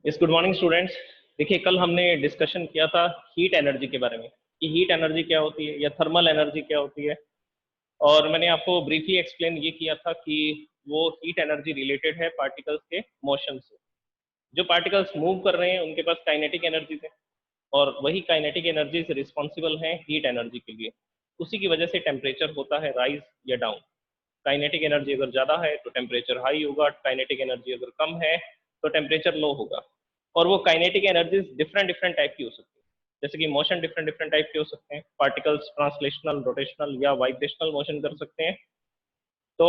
Yes, good morning students. देखिए, कल हमने डिस्कशन किया था हीट एनर्जी के बारे में कि हीट एनर्जी क्या होती है या थर्मल एनर्जी क्या होती है। और मैंने आपको ब्रीफली एक्सप्लेन ये किया था कि वो हीट एनर्जी रिलेटेड है पार्टिकल्स के मोशन से। जो पार्टिकल्स मूव कर रहे हैं उनके पास काइनेटिक एनर्जी है और वही काइनेटिक एनर्जी से रिस्पॉन्सिबल है हीट एनर्जी के लिए। उसी की वजह से टेम्परेचर होता है राइज या डाउन। काइनेटिक एनर्जी अगर ज़्यादा है तो टेम्परेचर हाई होगा, काइनेटिक एनर्जी अगर कम है तो टेम्परेचर लो होगा। और वो kinetic energies different different type की हो सकती है, जैसे कि मोशन डिफरेंट डिफरेंट टाइप के हो सकते हैं। पार्टिकल्स ट्रांसलेशनल, रोटेशनल या वाइब्रेशनल मोशन कर सकते हैं। तो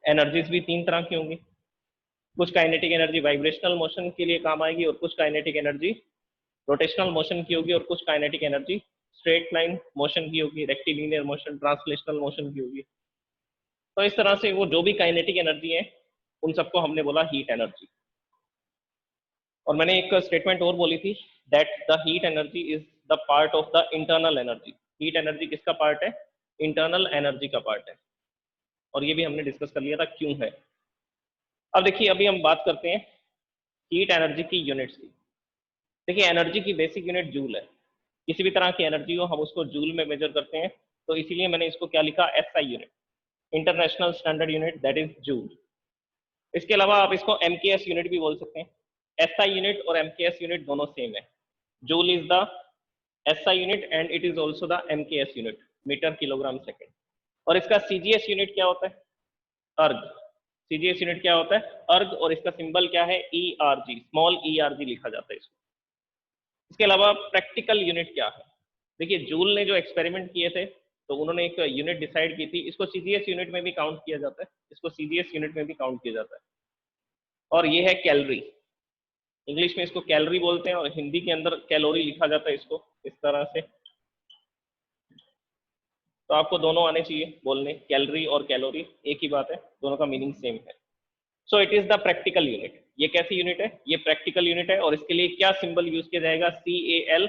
एनर्जीज भी तीन तरह की होंगी। कुछ काइनेटिक एनर्जी वाइब्रेशनल मोशन के लिए काम आएगी और कुछ काइनेटिक एनर्जी रोटेशनल मोशन की होगी और कुछ kinetic energy straight line motion की होगी, रेक्टिलिनियर मोशन, ट्रांसलेशनल मोशन की होगी। तो इस तरह से वो जो भी काइनेटिक एनर्जी है उन सबको हमने बोला हीट एनर्जी। और मैंने एक स्टेटमेंट और बोली थी that the heat energy is the part of the internal energy. Heat energy किसका पार्ट है? इंटरनल एनर्जी का पार्ट है। और ये भी हमने डिस्कस कर लिया था क्यों है। अब देखिए, अभी हम बात करते हैं हीट एनर्जी की यूनिट्स की। देखिए, एनर्जी की बेसिक यूनिट जूल है। किसी भी तरह की एनर्जी हो हम उसको जूल में मेजर करते हैं, तो इसीलिए मैंने इसको क्या लिखा, SI unit, international standard unit, that is joule. इसके अलावा आप इसको एमकेएस यूनिट भी बोल सकते हैं। एसआई यूनिट और एमकेएस यूनिट दोनों सेम है। Joule is the SI unit and it is also the MKS unit, metre kilogram second. और इसका सीजीएस यूनिट क्या होता है? अर्ग। सीजीएस यूनिट क्या होता है? अर्ग। और इसका सिंबल क्या है? E R G, small E R G लिखा जाता है इसको। इसके अलावा प्रैक्टिकल यूनिट क्या है? देखिए, जूल ने जो एक्सपेरिमेंट किए थे तो उन्होंने एक यूनिट डिसाइड की थी, इसको सीजीएस यूनिट में भी काउंट किया जाता है, इसको सीजीएस यूनिट में भी काउंट किया जाता है। और ये है कैलोरी। इंग्लिश में इसको कैलोरी बोलते हैं और हिंदी के अंदर कैलोरी लिखा जाता है इसको इस तरह से। तो आपको दोनों आने चाहिए बोलने, कैलोरी और कैलोरी एक ही बात है, दोनों का मीनिंग सेम है। So it is the practical unit. ये कैसी यूनिट है? ये प्रैक्टिकल यूनिट है। और इसके लिए क्या सिंबल यूज किया जाएगा? CAL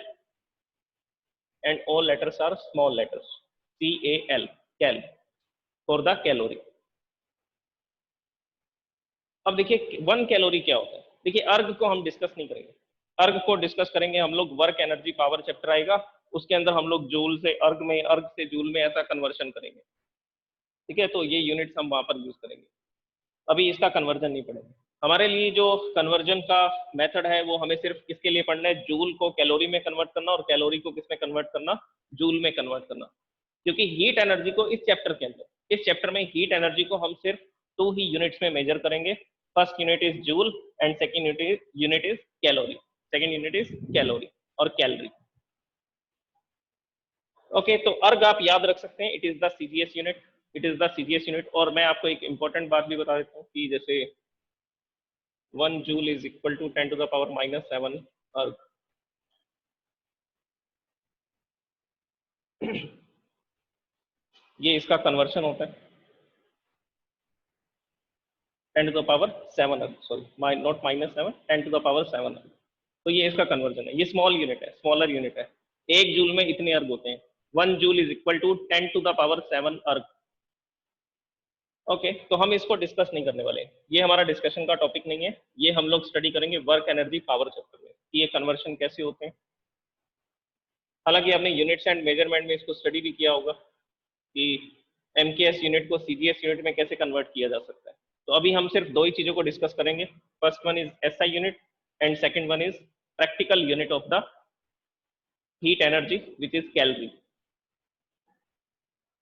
and all letters are small letters. CAL, cal, for the calorie. अब देखिए, 1 कैलोरी क्या होता है? देखिए, अर्ग को हम डिस्कस नहीं करेंगे। अर्ग को डिस्कस करेंगे हम लोग, वर्क एनर्जी पावर चैप्टर आएगा, उसके अंदर हम लोग जूल से अर्ग में, अर्ग से जूल में ऐसा कन्वर्शन करेंगे। ठीक है, तो ये यूनिट्स हम वहां पर यूज करेंगे, अभी इसका कन्वर्जन नहीं पड़ेगा। हमारे लिए जो कन्वर्जन का मेथड है वो हमें सिर्फ किसके लिए पढ़ना है? जूल को कैलोरी में कन्वर्ट करना और कैलोरी को किस में कन्वर्ट करना? जूल में कन्वर्ट करना। क्योंकि हीट एनर्जी को इस चैप्टर के अंदर, इस चैप्टर में हीट एनर्जी को हम सिर्फ 2 ही यूनिट्स में मेजर करेंगे। First unit is joule and second unit is calorie. Second unit is calorie और कैलोरी। ओके, तो अर्ग आप याद रख सकते हैं, it is the CGS unit, it is the CGS unit. और मैं आपको एक इंपॉर्टेंट बात भी बता देता हूँ कि जैसे 1 joule is equal to 10 to the power -7 अर्ग। ये इसका कन्वर्शन होता है 10 to the power 7 अर्ग, sorry not -7, 10 to the power 7 अर्ग। तो ये इसका कन्वर्जन है, ये स्मॉल यूनिट है, स्मॉलर यूनिट है। 1 जूल में इतने अर्ग होते हैं। 1 joule is equal to 10 to the power 7 अर्ग। ओके, तो हम इसको डिस्कस नहीं करने वाले, ये हमारा डिस्कशन का टॉपिक नहीं है। ये हम लोग स्टडी करेंगे वर्क एनर्जी पावर चैप्टर में कि ये कन्वर्शन कैसे होते हैं। हालांकि आपने यूनिट्स एंड मेजरमेंट में इसको स्टडी भी किया होगा कि एमकेएस यूनिट को सीजीएस यूनिट में कैसे कन्वर्ट किया जा सकता है। तो अभी हम सिर्फ 2 ही चीजों को डिस्कस करेंगे। First one is SI unit and second one is practical unit of the heat energy which is calorie.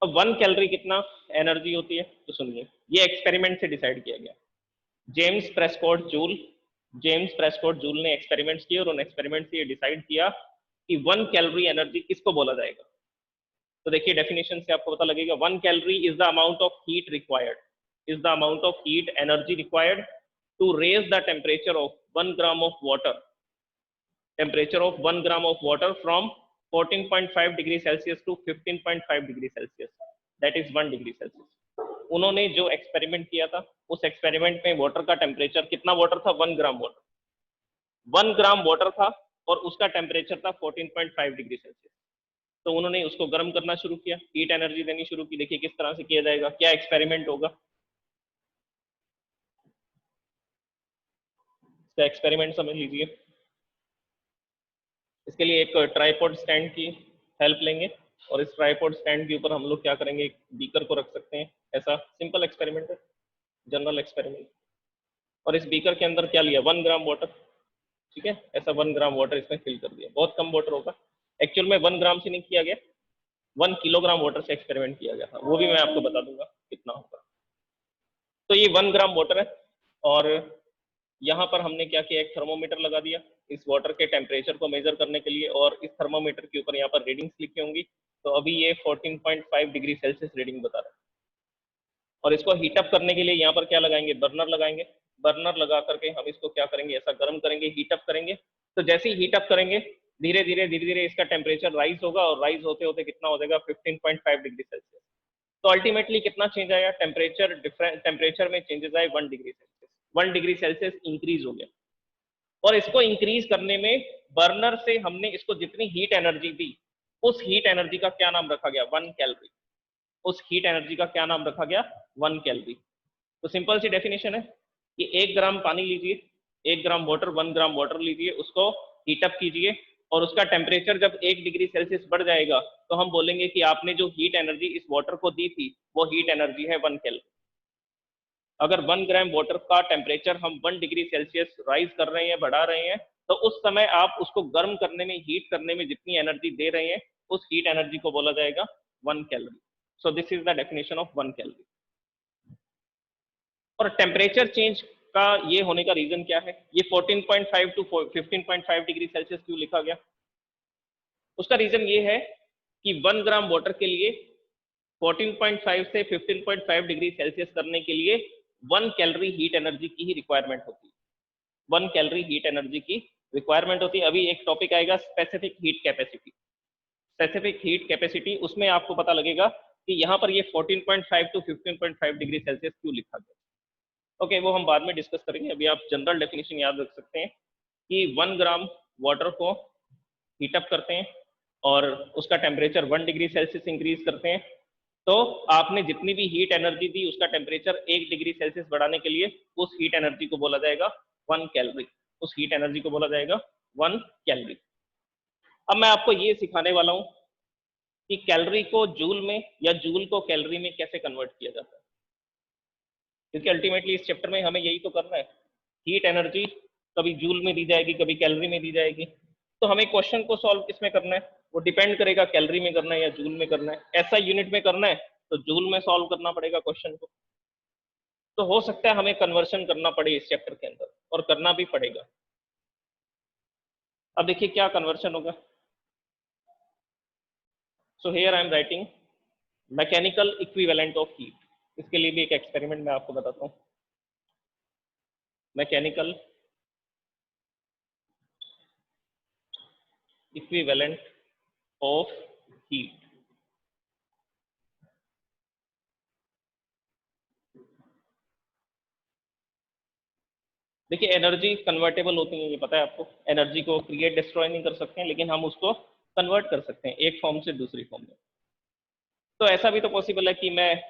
अब 1 कैलोरी कितना एनर्जी होती है तो सुनिए, ये एक्सपेरिमेंट से डिसाइड किया गया। James Prescott joule, James Prescott joule ने एक्सपेरिमेंट्स किए और उन एक्सपेरिमेंट से ये डिसाइड किया कि 1 कैलोरी एनर्जी किसको बोला जाएगा। तो देखिए, डेफिनेशन से आपको पता लगेगा, 1 calorie is the amount of heat required, is the amount of heat energy required to raise the temperature of 1 gram of water, temperature of 1 gram of water from 14.5 degree Celsius to 15.5 degree Celsius, that is 1 degree Celsius. उन्होंने जो experiment किया था उस experiment में water का temperature कितना water था? 1 gram water, 1 gram water था और उसका टेम्परेचर था 14.5 डिग्री सेल्सियस। तो उन्होंने उसको गर्म करना शुरू किया, हीट एनर्जी देनी शुरू की। देखिए किस तरह से किया जाएगा, क्या एक्सपेरिमेंट होगा। इसका एक्सपेरिमेंट समझ लीजिए। इसके लिए एक ट्राइपॉड स्टैंड की हेल्प लेंगे और इस ट्राइपॉड स्टैंड के ऊपर हम लोग क्या करेंगे, एक बीकर को रख सकते हैं। ऐसा सिंपल एक्सपेरिमेंट है, जनरल एक्सपेरिमेंट। और इस बीकर के अंदर क्या लिया, 1 ग्राम वाटर, ठीक है। ऐसा 1 ग्राम वाटर इसमें फिल कर दिया, बहुत कम वाटर होगा। एक्चुअल में 1 ग्राम से नहीं किया गया, 1 किलोग्राम वाटर से एक्सपेरिमेंट किया गया था, वो भी मैं आपको बता दूंगा कितना होगा। तो ये 1 ग्राम वाटर है और यहाँ पर हमने क्या किया, एक थर्मोमीटर लगा दिया इस वाटर के टेम्परेचर को मेजर करने के लिए, और इस थर्मोमीटर के ऊपर यहाँ पर रीडिंग्स लिखी होंगी। तो अभी ये 14.5 डिग्री सेल्सियस रीडिंग बता रहा है। और इसको हीटअप करने के लिए यहाँ पर क्या लगाएंगे, बर्नर लगाएंगे। बर्नर लगा करके हम इसको क्या करेंगे, ऐसा गर्म करेंगे, हीटअप करेंगे। तो जैसे ही हीटअप करेंगे धीरे धीरे इसका टेम्परेचर राइज होगा, और राइज होते होते कितना हो जाएगा, 15.5 डिग्री सेल्सियस। तो अल्टीमेटली कितना चेंज आया, टेम्परेचर डिफरेंट, टेम्परेचर में चेंजेस आए 1 degree Celsius. 1 degree Celsius increase हो गया। और इसको इंक्रीज करने में बर्नर से हमने इसको जितनी हीट एनर्जी दी, उस हीट एनर्जी का क्या नाम रखा गया, 1 कैलोरी। उस हीट एनर्जी का क्या नाम रखा गया, 1 कैलोरी। तो सिंपल सी डेफिनेशन है कि 1 ग्राम पानी लीजिए, 1 ग्राम वाटर, 1 ग्राम वाटर लीजिए, उसको हीटअप कीजिए, और उसका टेम्परेचर जब 1 डिग्री सेल्सियस बढ़ जाएगा तो हम बोलेंगे कि आपने जो हीट एनर्जी इस वाटर को दी थी वो हीट एनर्जी है 1 कैलोरी। अगर 1 ग्राम वाटर का टेम्परेचर हम 1 डिग्री सेल्सियस राइज कर रहे हैं, बढ़ा रहे हैं, तो उस समय आप उसको गर्म करने में, हीट करने में जितनी एनर्जी दे रहे हैं, उस हीट एनर्जी को बोला जाएगा 1 calorie. So this is the definition of 1 calorie. और टेम्परेचर चेंज का ये होने का रीजन क्या है, ये 14.5 टू 15.5 डिग्री सेल्सियस क्यों लिखा गया, उसका रीजन ये है कि 1 ग्राम वाटर के लिए 14.5 से 15.5 डिग्री सेल्सियस करने के लिए 1 कैलोरी हीट एनर्जी की ही रिक्वायरमेंट होती है। 1 कैलोरी हीट एनर्जी की रिक्वायरमेंट होती है। अभी एक टॉपिक आएगा specific heat capacity. Specific heat capacity, उसमें आपको पता लगेगा कि यहाँ पर ये 14.5 टू 15.5 डिग्री सेल्सियस क्यों लिखा गया। ओके, वो हम बाद में डिस्कस करेंगे। अभी आप जनरल डेफिनेशन याद रख सकते हैं कि 1 ग्राम वाटर को हीटअप करते हैं और उसका टेम्परेचर 1 डिग्री सेल्सियस इंक्रीज करते हैं, तो आपने जितनी भी हीट एनर्जी दी उसका टेम्परेचर 1 डिग्री सेल्सियस बढ़ाने के लिए उस हीट एनर्जी को बोला जाएगा 1 कैलोरी। उस हीट एनर्जी को बोला जाएगा 1 कैलोरी। अब मैं आपको ये सिखाने वाला हूं कि कैलोरी को जूल में या जूल को कैलोरी में कैसे कन्वर्ट किया जाता है, क्योंकि अल्टीमेटली इस चैप्टर में हमें यही तो करना है। हीट एनर्जी कभी जूल में दी जाएगी, कभी कैलोरी में दी जाएगी। तो हमें क्वेश्चन को सॉल्व किस में करना है, वो डिपेंड करेगा कैलोरी में करना है या जूल में करना है। ऐसा यूनिट में करना है तो जूल में सॉल्व करना पड़ेगा क्वेश्चन को। तो हो सकता है हमें कन्वर्शन करना पड़े इस चैप्टर के अंदर, और करना भी पड़ेगा। अब देखिए क्या कन्वर्शन होगा। So here I am writing mechanical equivalent of heat. इसके लिए भी एक एक्सपेरिमेंट मैं आपको बताता हूँ। Mechanical equivalent of heat. देखिए एनर्जी कन्वर्टेबल होती है, ये पता है आपको। एनर्जी को क्रिएट डिस्ट्रॉय नहीं कर सकते हैं, लेकिन हम उसको कन्वर्ट कर सकते हैं एक फॉर्म से दूसरी फॉर्म में। तो ऐसा भी तो पॉसिबल है कि मैं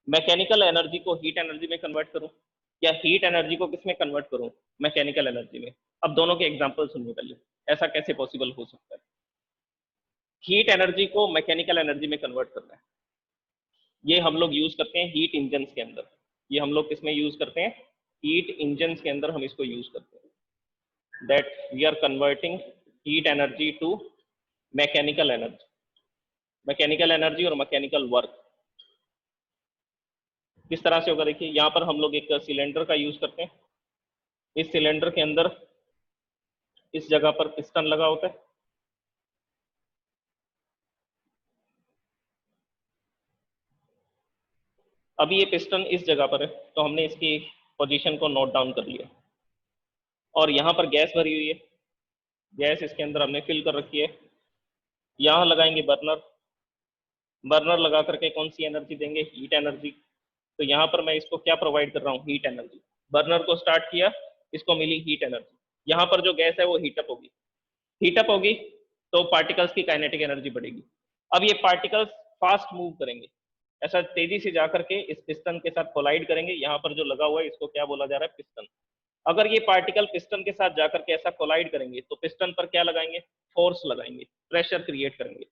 मैकेनिकल एनर्जी को हीट एनर्जी में कन्वर्ट करूं, या हीट एनर्जी को किस में कन्वर्ट करूं, मैकेनिकल एनर्जी में। अब दोनों के एग्जांपल सुनिए पहले, ऐसा कैसे पॉसिबल हो सकता है। हीट एनर्जी को मैकेनिकल एनर्जी में कन्वर्ट करना है, ये हम लोग यूज करते हैं हीट इंजन के अंदर। ये हम लोग किसमें यूज करते हैं, हीट इंजन के अंदर हम इसको यूज करते हैं। That we are converting heat energy to mechanical energy. Mechanical energy और मैकेनिकल वर्क किस तरह से होगा, देखिए यहाँ पर हम लोग एक सिलेंडर का यूज करते हैं। इस सिलेंडर के अंदर इस जगह पर पिस्टन लगा होता है। अभी ये पिस्टन इस जगह पर है, तो हमने इसकी पोजीशन को नोट डाउन कर लिया। और यहाँ पर गैस भरी हुई है, गैस इसके अंदर हमने फिल कर रखी है। यहाँ लगाएंगे बर्नर, बर्नर लगा करके कौन सी एनर्जी देंगे, हीट एनर्जी। तो यहाँ पर मैं इसको क्या प्रोवाइड कर रहा हूँ, हीट एनर्जी। बर्नर को स्टार्ट किया, इसको मिली हीट एनर्जी। यहाँ पर जो गैस है वो हीटअप होगी, हीटअप होगी तो पार्टिकल्स की काइनेटिक एनर्जी बढ़ेगी। अब ये पार्टिकल्स फास्ट मूव करेंगे, ऐसा तेजी से जाकर के इस पिस्टन के साथ कोलाइड करेंगे। यहाँ पर जो लगा हुआ है इसको क्या बोला जा रहा है, पिस्टन। अगर ये पार्टिकल पिस्टन के साथ जाकर के ऐसा कोलाइड करेंगे तो पिस्टन पर क्या लगाएंगे, फोर्स लगाएंगे, प्रेशर क्रिएट करेंगे।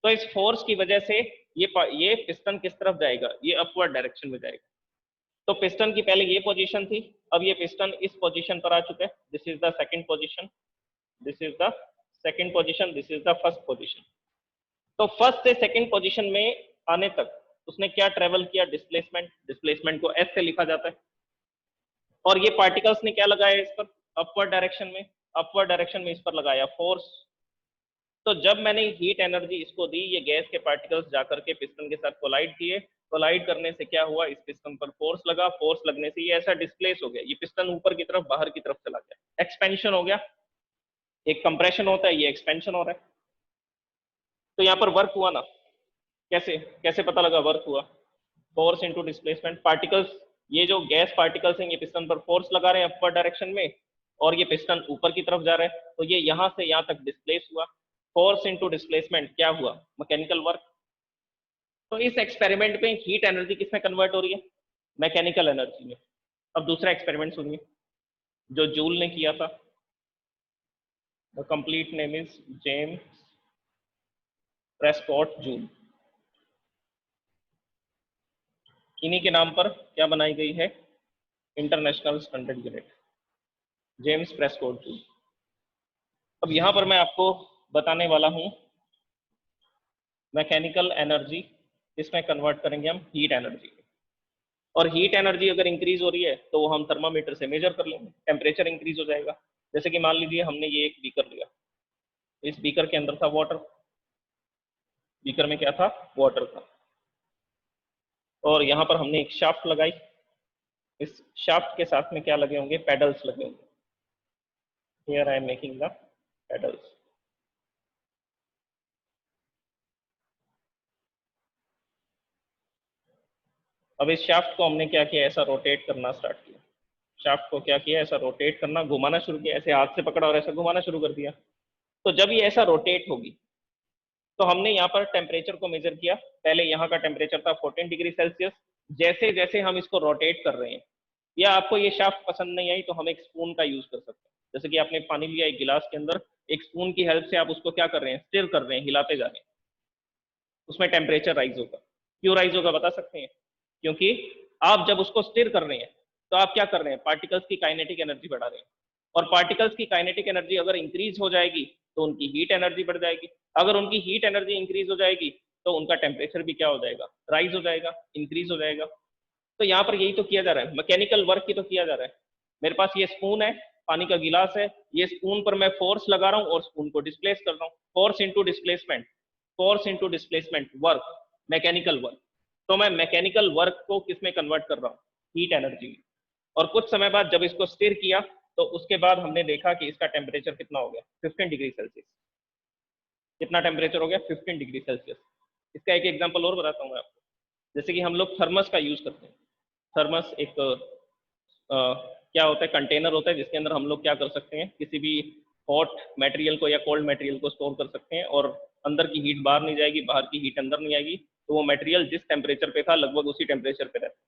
तो इस फोर्स की वजह से ये पिस्टन किस तरफ जाएगा, ये अपवर्ड डायरेक्शन में जाएगा। तो पिस्टन की पहले ये पोजीशन थी, अब ये पिस्टन इस पोजीशन पर आ चुका है। This is the second position, this is the second position, this is the first position. तो फर्स्ट से सेकंड पोजीशन में आने तक उसने क्या ट्रेवल किया, डिस्प्लेसमेंट। डिस्प्लेसमेंट को एस से लिखा जाता है। और ये पार्टिकल्स ने क्या लगाया इस पर, अपवर्ड डायरेक्शन में, अपवर्ड डायरेक्शन में इस पर लगाया फोर्स। तो जब मैंने हीट एनर्जी इसको दी, ये गैस के पार्टिकल्स जाकर के पिस्टन के साथ कोलाइड किए। कोलाइड करने से क्या हुआ, इस पिस्टन पर फोर्स लगा, फोर्स लगने से ये ऐसा डिस्प्लेस हो गया, ये पिस्टन ऊपर की तरफ, बाहर की तरफ चला गया, एक्सपेंशन हो गया। एक कंप्रेशन होता है, ये एक्सपेंशन हो रहा है। तो यहाँ पर वर्क हुआ ना, कैसे कैसे पता लगा वर्क हुआ, फोर्स इनटू डिस्प्लेसमेंट। पार्टिकल्स, ये जो गैस पार्टिकल्स हैं ये पिस्टन पर फोर्स लगा रहे हैं अपवर्ड डायरेक्शन में, और ये पिस्टन ऊपर की तरफ जा रहा है, तो ये यहाँ से यहाँ तक डिस्प्लेस हुआ। फोर्स इनटू डिस्प्लेसमेंट क्या हुआ, मैकेनिकल वर्क। तो इस एक्सपेरिमेंट में हीट एनर्जी किसमें कन्वर्ट हो रही है, मैकेनिकल एनर्जी में। अब दूसरा एक्सपेरिमेंट सुनिए जो जूल ने किया था। The complete name is James Prescott joule. इन्हीं के नाम पर क्या बनाई गई है, international standard unit, James Prescott joule. अब यहां पर मैं आपको बताने वाला हूं मैकेनिकल एनर्जी इसमें कन्वर्ट करेंगे हम हीट एनर्जी। और हीट एनर्जी अगर इंक्रीज हो रही है तो हम थर्मामीटर से मेजर कर लेंगे, टेम्परेचर इंक्रीज हो जाएगा। जैसे कि मान लीजिए हमने ये एक बीकर लिया, इस बीकर के अंदर था वाटर, बीकर में क्या था, वाटर था, और यहाँ पर हमने एक शाफ्ट लगाई। इस शाफ्ट के साथ में क्या लगे होंगे, पेडल्स लगे होंगे। Here I am making the pedals. अब इस शाफ्ट को हमने क्या किया, ऐसा रोटेट करना स्टार्ट किया। शाफ्ट को क्या किया, ऐसा रोटेट करना, घुमाना शुरू किया, ऐसे हाथ से पकड़ा और ऐसा घुमाना शुरू कर दिया। तो जब ये ऐसा रोटेट होगी तो हमने यहाँ पर टेम्परेचर को मेजर किया। पहले यहाँ का टेम्परेचर था 14 डिग्री सेल्सियस। जैसे जैसे हम इसको रोटेट कर रहे हैं, या आपको ये शाफ्ट पसंद नहीं आई तो हम एक स्पून का यूज कर सकते हैं। जैसे कि आपने पानी लिया एक गिलास के अंदर, एक स्पून की हेल्प से आप उसको क्या कर रहे हैं, स्टिर कर रहे हैं, हिलाते जा रहे हैं, उसमें टेम्परेचर राइज होगा। क्यों राइज होगा बता सकते हैं, क्योंकि आप जब उसको स्टिर कर रहे हैं तो आप क्या कर रहे हैं, पार्टिकल्स की काइनेटिक एनर्जी बढ़ा रहे हैं। और पार्टिकल्स की काइनेटिक एनर्जी अगर इंक्रीज हो जाएगी तो उनकी हीट एनर्जी बढ़ जाएगी। अगर उनकी हीट एनर्जी इंक्रीज हो जाएगी तो उनका टेम्परेचर भी क्या हो जाएगा, राइज हो जाएगा, इंक्रीज हो जाएगा। तो यहाँ पर यही तो किया जा रहा है, मैकेनिकल वर्क ही तो किया जा रहा है। मेरे पास ये स्पून है, पानी का गिलास है, ये स्पून पर मैं फोर्स लगा रहा हूँ और स्पून को डिस्प्लेस कर रहा हूँ। Force into displacement, force into displacement, work, mechanical work. तो मैं मैकेनिकल वर्क को किस में कन्वर्ट कर रहा हूँ, हीट एनर्जी में। और कुछ समय बाद जब इसको स्थिर किया तो उसके बाद हमने देखा कि इसका टेम्परेचर कितना हो गया, 15 डिग्री सेल्सियस। कितना टेम्परेचर हो गया, 15 डिग्री सेल्सियस। इसका एक एग्जांपल और बताता हूँ मैं आपको। जैसे कि हम लोग थर्मस का यूज करते हैं। थर्मस एक क्या होता है, कंटेनर होता है जिसके अंदर हम लोग क्या कर सकते हैं, किसी भी हॉट मटेरियल को या कोल्ड मटेरियल को स्टोर कर सकते हैं, और अंदर की हीट बाहर नहीं जाएगी, बाहर की हीट अंदर नहीं आएगी, तो वो मटेरियल जिस टेम्परेचर पे था लगभग उसी टेम्परेचर पे रहता है।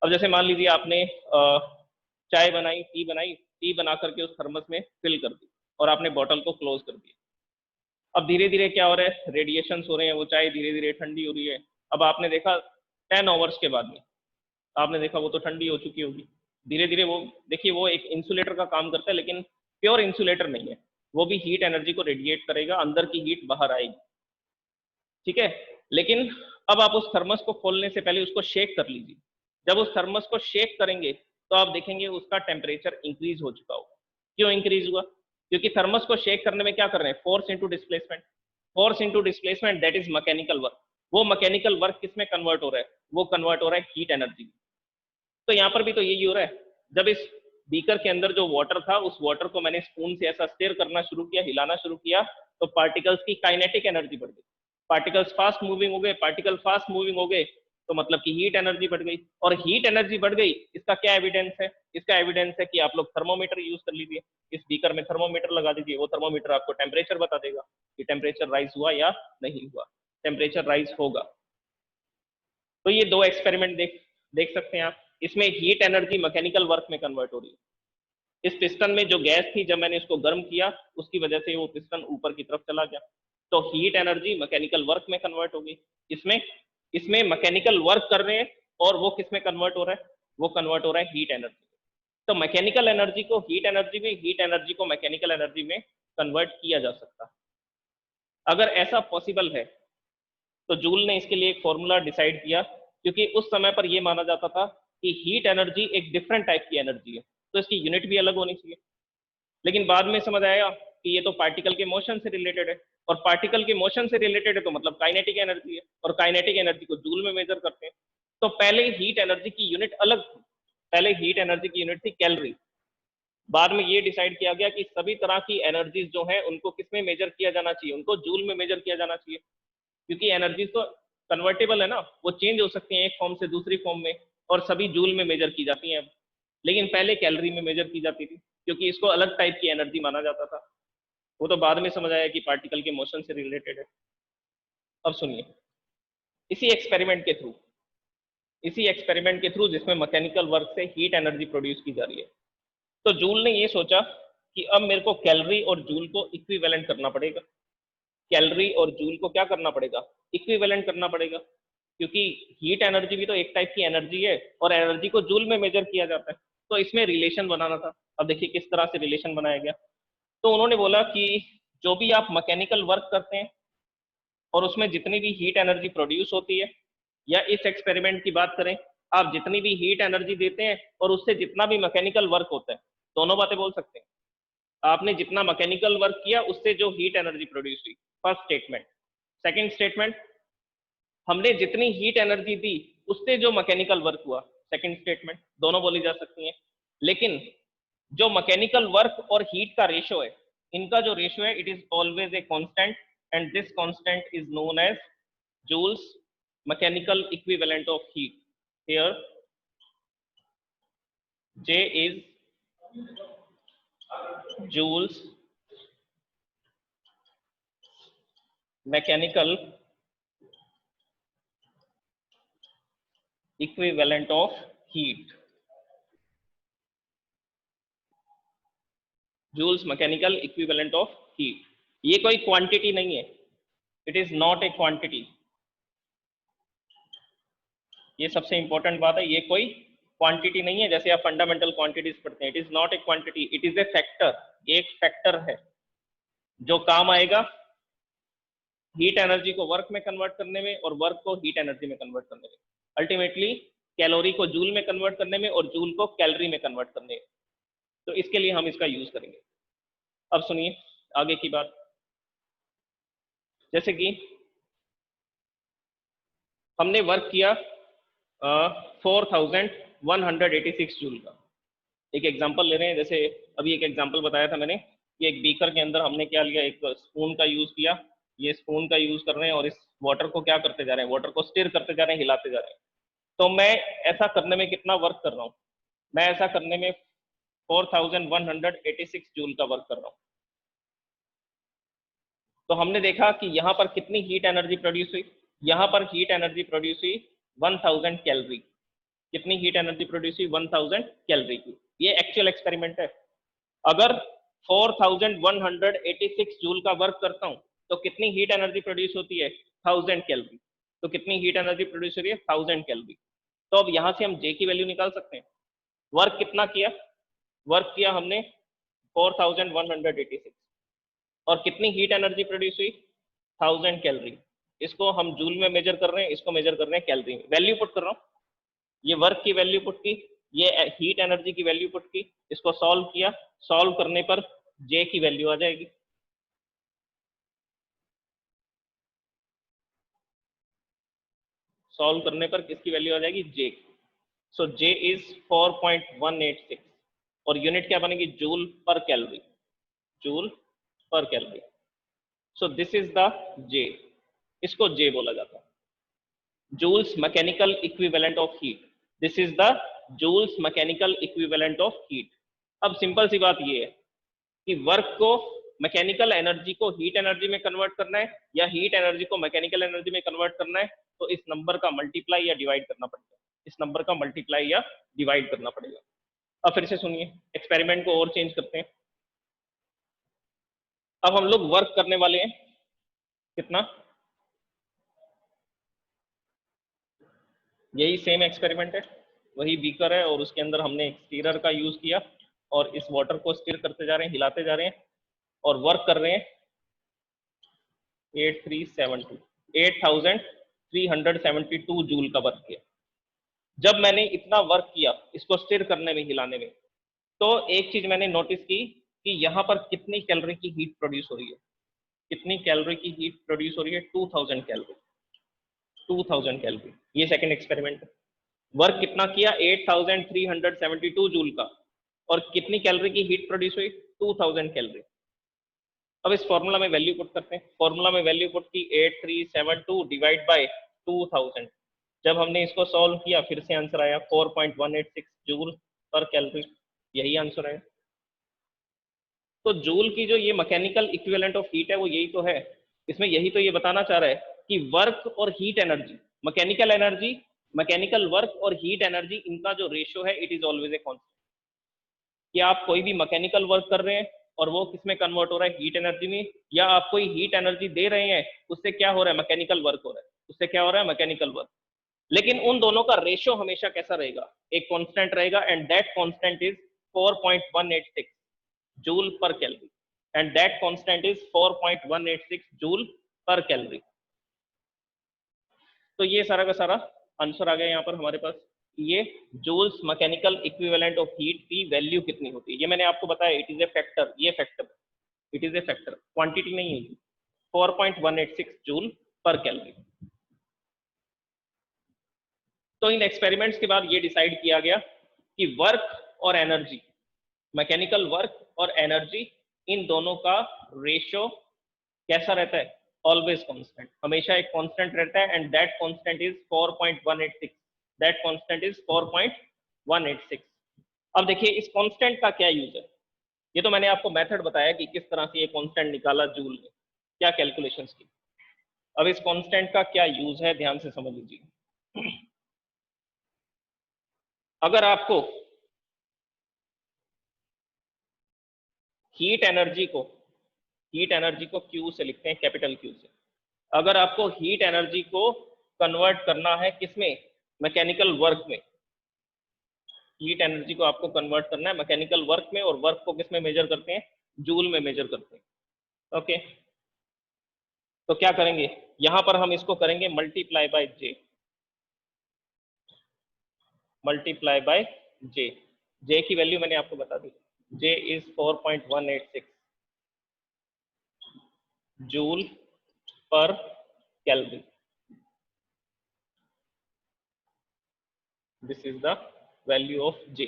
अब जैसे मान लीजिए आपने चाय बनाई, टी बनाई, टी बना करके उस थर्मस में फिल कर दी और आपने बॉटल को क्लोज कर दिया। अब धीरे धीरे क्या हो रहा है, रेडिएशन हो रहे हैं, वो चाय धीरे धीरे ठंडी हो रही है। अब आपने देखा 10 आवर्स के बाद में आपने देखा वो तो ठंडी हो चुकी होगी। धीरे धीरे वो, देखिए वो एक इंसुलेटर का काम करता है, लेकिन प्योर इंसुलेटर नहीं है, वो भी हीट एनर्जी को रेडिएट करेगा, अंदर की हीट बाहर आएगी, ठीक है। लेकिन अब आप उस थर्मस को खोलने से पहले उसको शेक कर लीजिए। जब उस थर्मस को शेक करेंगे तो आप देखेंगे उसका टेम्परेचर इंक्रीज हो चुका होगा। क्यों इंक्रीज हुआ, क्योंकि थर्मस को शेक करने में क्या कर रहे हैं, force into displacement, force into displacement, that is mechanical work. वो मैकेनिकल वर्क किस में कन्वर्ट हो रहा है, वो कन्वर्ट हो रहा है हीट एनर्जी। तो यहाँ पर भी तो यही हो रहा है। जब इस बीकर के अंदर जो वाटर था, उस वाटर को मैंने स्पून से ऐसा स्टिर करना शुरू किया, हिलाना शुरू किया, तो पार्टिकल्स की काइनेटिक एनर्जी बढ़ गई। पार्टिकल्स फास्ट मूविंग हो गए, पार्टिकल फास्ट मूविंग हो गए तो मतलब कि हीट एनर्जी बढ़ गई। और हीट एनर्जी बढ़ गई, इसका क्या एविडेंस है, इसका एविडेंस है कि आप लोग थर्मोमीटर यूज कर लीजिए। इस बीकर में थर्मोमीटर लगा दीजिए, वो थर्मोमीटर आपको टेम्परेचर बता देगा कि टेम्परेचर राइज हुआ या नहीं हुआ। टेम्परेचर राइज होगा। तो ये दो एक्सपेरिमेंट देख देख सकते हैं आप। इसमें हीट एनर्जी मैकेनिकल वर्क में कन्वर्ट हो रही है। इस पिस्टन में जो गैस थी, जब मैंने इसको गर्म किया, उसकी वजह से वो पिस्टन ऊपर की तरफ चला गया, तो हीट एनर्जी मैकेनिकल वर्क में कन्वर्ट होगी। इसमें इसमें मैकेनिकल वर्क कर रहे हैं, और वो किस में कन्वर्ट हो रहा है? वो कन्वर्ट हो रहा है हीट एनर्जी। तो मैकेनिकल एनर्जी को हीट एनर्जी में, हीट एनर्जी को मैकेनिकल एनर्जी में कन्वर्ट किया जा सकता है। अगर ऐसा पॉसिबल है तो जूल ने इसके लिए एक फॉर्मूला डिसाइड किया, क्योंकि उस समय पर यह माना जाता था कि हीट एनर्जी एक डिफरेंट टाइप की एनर्जी है, तो इसकी यूनिट भी अलग होनी चाहिए। लेकिन बाद में समझ आया कि ये तो पार्टिकल के मोशन से रिलेटेड है, और पार्टिकल के मोशन से रिलेटेड है तो मतलब काइनेटिक एनर्जी है, और काइनेटिक एनर्जी को जूल में मेजर करते हैं। तो पहले हीट एनर्जी की यूनिट अलग थी, पहले हीट एनर्जी की यूनिट थी कैलोरी। बाद में ये डिसाइड किया गया कि सभी तरह की एनर्जीज जो है उनको किसमें मेजर किया जाना चाहिए? उनको जूल में मेजर किया जाना चाहिए, क्योंकि एनर्जीज तो कन्वर्टेबल है ना, वो चेंज हो सकती हैं एक फॉर्म से दूसरी फॉर्म में, और सभी जूल में मेजर की जाती हैं अब। लेकिन पहले कैलोरी में मेजर की जाती थी, क्योंकि इसको अलग टाइप की एनर्जी माना जाता था। वो तो बाद में समझ आया कि पार्टिकल के मोशन से रिलेटेड है। अब सुनिए, इसी एक्सपेरिमेंट के थ्रू जिसमें मैकेनिकल वर्क से हीट एनर्जी प्रोड्यूस की जा रही है, तो जूल ने ये सोचा कि अब मेरे को कैलोरी और जूल को इक्विवेलेंट करना पड़ेगा। कैलोरी और जूल को क्या करना पड़ेगा? इक्विवेलेंट करना पड़ेगा, क्योंकि हीट एनर्जी भी तो एक टाइप की एनर्जी है, और एनर्जी को जूल में मेजर किया जाता है, तो इसमें रिलेशन बनाना था। अब देखिए किस तरह से रिलेशन बनाया गया। तो उन्होंने बोला कि जो भी आप मैकेनिकल वर्क करते हैं और उसमें जितनी भी हीट एनर्जी प्रोड्यूस होती है, या इस एक्सपेरिमेंट की बात करें, आप जितनी भी हीट एनर्जी देते हैं और उससे जितना भी मैकेनिकल वर्क होता है, दोनों बातें बोल सकते हैं। आपने जितना मैकेनिकल वर्क किया उससे जो हीट एनर्जी प्रोड्यूस हुई, फर्स्ट स्टेटमेंट। सेकंड स्टेटमेंट, हमने जितनी हीट एनर्जी दी उससे जो मैकेनिकल वर्क हुआ, सेकंड स्टेटमेंट। दोनों बोली जा सकती हैं, लेकिन जो मैकेनिकल वर्क और हीट का रेशियो है, इनका जो रेशियो है, it is always a constant, and this constant is known as Joule's mechanical equivalent of heat. Here J is joules mechanical equivalent of heat। Joule's mechanical equivalent of heat, ये कोई quantity नहीं है, it is not a quantity. ये सबसे important बात है, ये कोई क्वांटिटी नहीं है, जैसे आप फंडामेंटल क्वांटिटीज पढ़ते हैं। It is not a quantity, it is a factor, एक फैक्टर है जो काम आएगा हीट एनर्जी को वर्क में कन्वर्ट करने में, और वर्क को हीट एनर्जी में कन्वर्ट करने में, अल्टीमेटली कैलोरी को जूल में कन्वर्ट करने में और जूल को कैलोरी में कन्वर्ट करने में। तो इसके लिए हम इसका यूज करेंगे। अब सुनिए आगे की बात। जैसे कि हमने वर्क किया 4186 जूल का। एक एग्जांपल ले रहे हैं, जैसे अभी एक एग्जांपल बताया था मैंने कि एक बीकर के अंदर हमने क्या लिया, एक स्पून का यूज किया। ये स्पून का यूज कर रहे हैं और इस वाटर को क्या करते जा रहे हैं, वाटर को स्टिर करते जा रहे हैं, हिलाते जा रहे हैं। तो मैं ऐसा करने में कितना वर्क कर रहा हूँ? मैं ऐसा करने में 4186 जूल का वर्क कर रहा हूँ। तो हमने देखा कि यहाँ पर कितनी हीट एनर्जी प्रोड्यूस हुई, यहाँ पर हीट एनर्जी प्रोड्यूस हुई 1000 कैलोरी। कितनी हीट एनर्जी प्रोड्यूस हुई? 1000 कैलोरी की। ये एक्चुअल एक्सपेरिमेंट है। अगर 4186 जूल का वर्क करता हूँ तो कितनी हीट एनर्जी प्रोड्यूस होती है? 1000 कैलोरी। तो कितनी हीट एनर्जी प्रोड्यूस हो रही है? 1000 कैलोरी। तो अब यहाँ से हम जे की वैल्यू निकाल सकते हैं। वर्क कितना किया? वर्क किया हमने 4186, और कितनी हीट एनर्जी प्रोड्यूस हुई? 1000 कैलोरी। इसको हम जूल में मेजर कर रहे हैं, इसको मेजर कर रहे हैं कैलोरी में। वैल्यू पुट कर रहा हूँ, ये वर्क की वैल्यू पुट की, ये हीट एनर्जी की वैल्यू पुट की, इसको सॉल्व किया। सॉल्व करने पर जे की वैल्यू आ जाएगी। सॉल्व करने पर किसकी वैल्यू आ जाएगी? जे। सो जे इज 4.186, और यूनिट क्या बनेगी? Joule per calorie. Joule per calorie. So this is the J, इसको जे बोला जाता है, Joule's mechanical equivalent of heat. This is the Joule's mechanical equivalent of heat. अब सिंपल सी बात ये है कि वर्क को, मैकेनिकल एनर्जी को हीट एनर्जी में कन्वर्ट करना है, या हीट एनर्जी को मैकेनिकल एनर्जी में कन्वर्ट करना है, तो इस नंबर का मल्टीप्लाई या डिवाइड करना पड़ेगा। इस नंबर का मल्टीप्लाई या डिवाइड करना पड़ेगा। अब फिर से सुनिए, एक्सपेरिमेंट को और चेंज करते हैं। अब हम लोग वर्क करने वाले हैं कितना, यही सेम एक्सपेरिमेंट है, वही बीकर है और उसके अंदर हमने एक स्टीरर का यूज किया और इस वाटर को स्टीर करते जा रहे हैं, हिलाते जा रहे हैं और वर्क कर रहे हैं 8372 जूल का वर्क किया। जब मैंने इतना वर्क किया इसको स्टीर करने में, हिलाने में, तो एक चीज मैंने नोटिस की कि यहाँ पर कितनी कैलोरी की हीट प्रोड्यूस हो रही है, कितनी कैलोरी की हीट प्रोड्यूस हो रही है, 2000 कैलोरी, 2000 कैलोरी। ये सेकंड एक्सपेरिमेंट है। वर्क कितना किया, 8372 जूल का, और कितनी कैलोरी की हीट प्रोड्यूस हुई, 2000 कैलोरी। अब इस फॉर्मूला में वैल्यू पुट करते हैं, फॉर्मूला में वैल्यू पुट की 8372 डिवाइड बाय 2000। जब हमने इसको सॉल्व किया फिर से आंसर आया 4.186 जूल पर कैलोरी, यही आंसर है। तो जूल की जो ये मैकेनिकल इक्विवेलेंट ऑफ हीट है वो यही तो है, इसमें यही तो ये बताना चाह रहा है कि वर्क और heat energy, mechanical energy, mechanical work और हीट एनर्जी, इनका जो रेशियो है it is always a constant. कि आप कोई भी मैकेनिकल वर्क कर रहे हैं और वो किस में कन्वर्ट हो रहा है, हीट एनर्जी में, या आप कोई हीट एनर्जी दे रहे हैं उससे क्या हो रहा है, मैकेनिकल वर्क हो रहा है, उससे क्या हो रहा है, मैकेनिकल वर्क। लेकिन उन दोनों का रेशियो हमेशा कैसा रहेगा, एक कांस्टेंट रहेगा, and that constant is 4.186 joule per calorie, and that constant is 4.186 joule per calorie. तो ये सारा का सारा आंसर आ गया यहाँ पर हमारे पास। ये Joule's mechanical equivalent of heat की वैल्यू कितनी होती है, ये मैंने आपको बताया, इट इज ए फैक्टर, ये factor, it is a factor, quantity नहीं है, 4.186 जूल पर कैलोरी। तो इन एक्सपेरिमेंट्स के बाद ये डिसाइड किया गया कि वर्क और एनर्जी, मैकेनिकल वर्क और एनर्जी, इन दोनों का रेशियो कैसा रहता है, ऑलवेज कांस्टेंट, हमेशा एक कांस्टेंट रहता है, and that constant is 4.186, that constant is 4.186। अब देखिए इस कांस्टेंट का क्या यूज है, ये तो मैंने आपको मेथड बताया कि किस तरह से ये कांस्टेंट निकाला जूल में, क्या कैलकुलेशंस की। अब इस कांस्टेंट का क्या यूज है, ध्यान से समझ लीजिए। अगर आपको हीट एनर्जी को, हीट एनर्जी को Q से लिखते हैं, कैपिटल Q से, अगर आपको हीट एनर्जी को कन्वर्ट करना है किसमें, मैकेनिकल वर्क में, हीट एनर्जी को आपको कन्वर्ट करना है मैकेनिकल वर्क में, और वर्क को किसमें मेजर करते हैं, जूल में मेजर करते हैं। ओके, तो क्या करेंगे, यहां पर हम इसको करेंगे multiply by J, multiply by J, J की वैल्यू मैंने आपको बता दी, J is 4.186 joule per calorie, this is the value of J.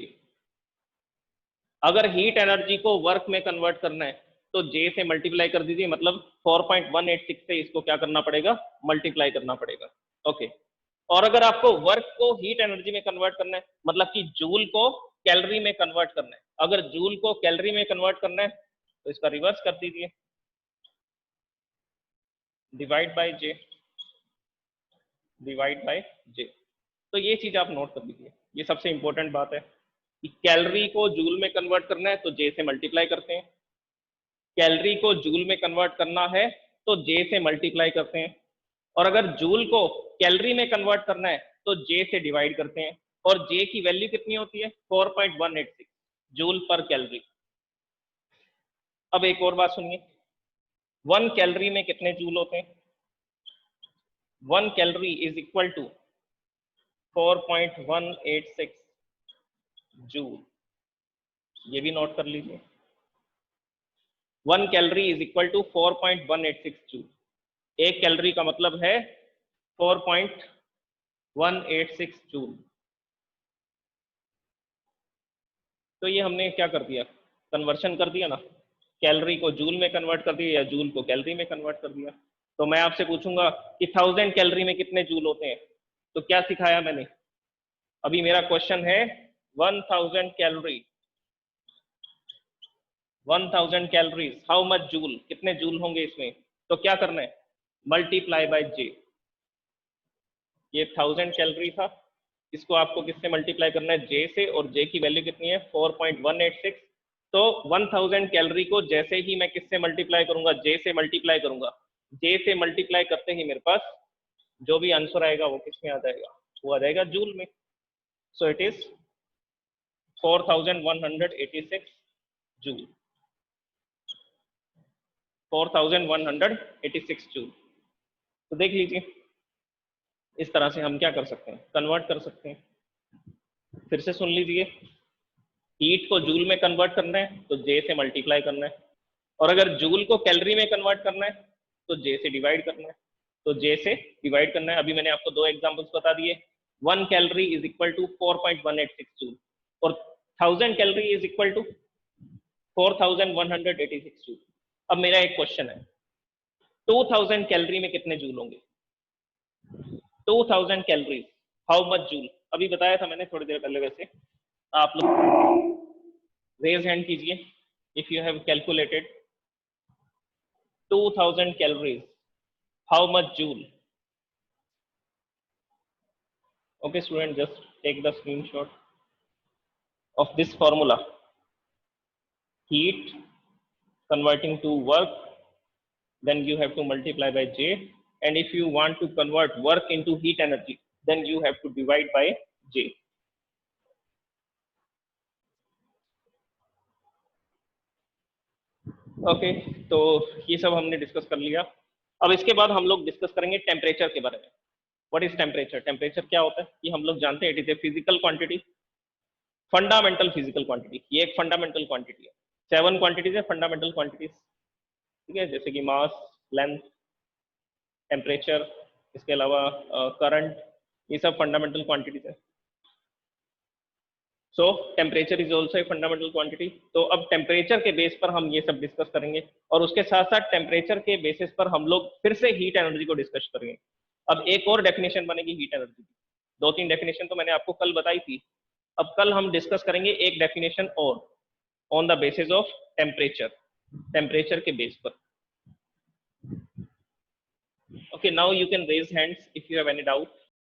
अगर हीट एनर्जी को वर्क में कन्वर्ट करना है तो जे से मल्टीप्लाई कर दीजिए, मतलब 4.186 से इसको क्या करना पड़ेगा, मल्टीप्लाई करना पड़ेगा। ओके, और अगर आपको वर्क को हीट एनर्जी में कन्वर्ट करना है, मतलब कि जूल को कैलोरी में कन्वर्ट करना है, अगर जूल को कैलोरी में कन्वर्ट करना है तो इसका रिवर्स कर दीजिए, divide by J, divide by J. तो ये चीज आप नोट कर लीजिए, ये सबसे इंपॉर्टेंट बात है कि कैलोरी को जूल में कन्वर्ट करना है तो जे से मल्टीप्लाई करते हैं, कैलोरी को जूल में कन्वर्ट करना है तो जे से मल्टीप्लाई करते हैं, और अगर जूल को कैलोरी में कन्वर्ट करना है तो जे से डिवाइड करते हैं, और जे की वैल्यू कितनी होती है, 4.186 जूल पर कैलोरी। अब एक और बात सुनिए, 1 कैलोरी में कितने जूल होते हैं, 1 calorie is equal to 4.186 joule, ये भी नोट कर लीजिए, 1 calorie is equal to 4.186 joule, एक कैलोरी का मतलब है 4.186 जूल। तो ये हमने क्या कर दिया, कन्वर्शन कर दिया ना, कैलोरी को जूल में कन्वर्ट कर दिया या जूल को कैलोरी में कन्वर्ट कर दिया। तो मैं आपसे पूछूंगा कि 1000 कैलोरी में कितने जूल होते हैं, तो क्या सिखाया मैंने, अभी मेरा क्वेश्चन है 1000 calorie, 1000 calories, how much joule, कितने जूल होंगे इसमें, तो क्या करना है, मल्टीप्लाई बाय जे। ये 1000 कैलोरी था, इसको आपको किससे मल्टीप्लाई करना है, जे से, और जे की वैल्यू कितनी है 4.186। तो 1000 कैलोरी को जैसे ही मैं किससे मल्टीप्लाई करूंगा, जे से मल्टीप्लाई करूंगा, जे से मल्टीप्लाई करते ही मेरे पास जो भी आंसर आएगा वो किसमें आ जाएगा, वो आ जाएगा जूल में। So it is 4186 joule, 4186 joule. तो देख लीजिए इस तरह से हम क्या कर सकते हैं, कन्वर्ट कर सकते हैं। फिर से सुन लीजिए, हीट को जूल में कन्वर्ट करना है तो जे से मल्टीप्लाई करना है, और अगर जूल को कैलोरी में कन्वर्ट करना है तो जे से डिवाइड करना है, तो जे से डिवाइड करना है। अभी मैंने आपको दो एग्जांपल्स बता दिए, 1 calorie is equal to 4.186 joule और 1000 calorie is equal to 4186 joule. अब मेरा एक क्वेश्चन है, 2000 कैलोरी में कितने जूल होंगे, 2000 कैलोरीज हाउ मच जूल। अभी बताया था मैंने थोड़ी देर पहले, वैसे आप लोग रेज हैंड कीजिए if you have calculated 2000 calories how much joule. Okay student, just take the screenshot of this formula, heat converting to work, then you have to multiply by J, and if you want to convert work into heat energy then you have to divide by J. Okay तो ये सब हमने discuss कर लिया। अब इसके बाद हम लोग डिस्कस करेंगे टेम्परेचर के बारे में। व्हाट इज टेम्परेचर, टेम्परेचर क्या होता है ये हम लोग जानते हैं, it is a physical quantity, fundamental physical quantity. ये एक फंडामेंटल क्वांटिटी है, 7 क्वांटिटीज है फंडामेंटल क्वांटिटीज, ठीक है, जैसे कि मास, लेंथ, टेम्परेचर, इसके अलावा करंट, ये सब फंडामेंटल क्वांटिटीज है। सो temperature is also a fundamental quantity. तो अब टेम्परेचर के बेस पर हम ये सब डिस्कस करेंगे, और उसके साथ साथ टेम्परेचर के बेसिस पर हम लोग फिर से हीट एनर्जी को डिस्कस करेंगे। अब एक और डेफिनेशन बनेगी हीट एनर्जी की, 2-3 डेफिनेशन तो मैंने आपको कल बताई थी, अब कल हम डिस्कस करेंगे एक डेफिनेशन और on the basis of temperature, temperature के बेस पर। Okay, now you can raise hands if you have any doubt.